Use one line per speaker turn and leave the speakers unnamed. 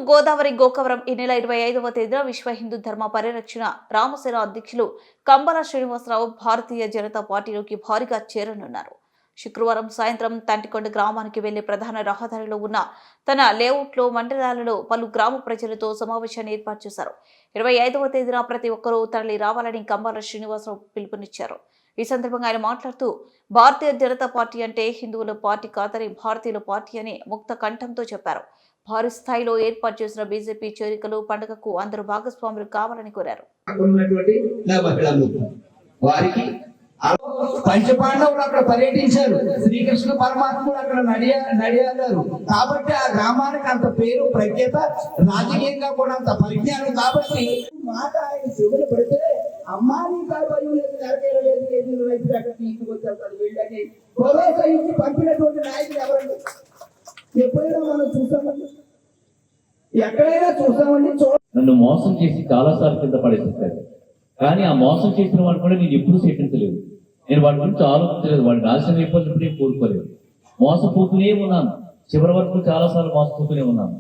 గోదావరి గోకవరం ఈ నెల 25వ తేదీన విశ్వ హిందూ ధర్మ పరిరక్షణ రామసేన అధ్యక్షులు కంబల శ్రీనివాసరావు భారతీయ జనతా పార్టీలోకి భారీగా చేరనున్నారు. శుక్రవారం సాయంత్రం తంటికొండ గ్రామానికి వెళ్లే ప్రధాన రహదారిలో ఉన్న తన లేఅవుట్లో మండలాలలో పలు గ్రామ ప్రజలతో సమావేశాన్ని ఏర్పాటు చేశారు. 25వ తేదీన ప్రతి ఒక్కరూ తరలి రావాలని కంబల శ్రీనివాసరావు పిలుపునిచ్చారు. ఈ సందర్భంగా ఆయన మాట్లాడుతూ భారతీయ జనతా పార్టీ అంటే హిందువుల పార్టీ కాదని భారతీయుల పార్టీ అని ముక్త కంఠంతో చెప్పారు. భారీ స్థాయిలో ఏర్పాటు చేసిన బీజేపీ చేరికలు పండుగకు అందరూ భాగస్వాములు కావాలని కోరారు.
పంచపాండవులు అక్కడ పర్యటించారు, శ్రీకృష్ణ పరమాత్ముడు అక్కడ నడియారు. కాబట్టి ఆ గ్రామానికి అంత పేరు ప్రఖ్యాత, రాజకీయంగా కూడా అంత పరిజ్ఞానం. కాబట్టి మాట ఆయన చెవులు పెడితే అమ్మాని వీళ్ళని ప్రోత్సహించి పంపినటువంటి నాయకులు ఎవరండి? ఎప్పుడైనా మనం చూసామండి, ఎక్కడైనా చూసామండి.
నన్ను మోసం చేసి చాలాసార్లు కింద పడేసేస్తారు, కానీ ఆ మోసం చేసిన వాడు కూడా నేను ఎప్పుడూ చేపించలేదు. నేను వాడి గురించి ఆలోచించలేదు, వాడి నాశనం అయిపోయినప్పుడు నేను కోరుకోలేదు. మోసపోతూనే ఉన్నాను, చివరి వరకు చాలాసార్లు మోసపోతూనే ఉన్నాను.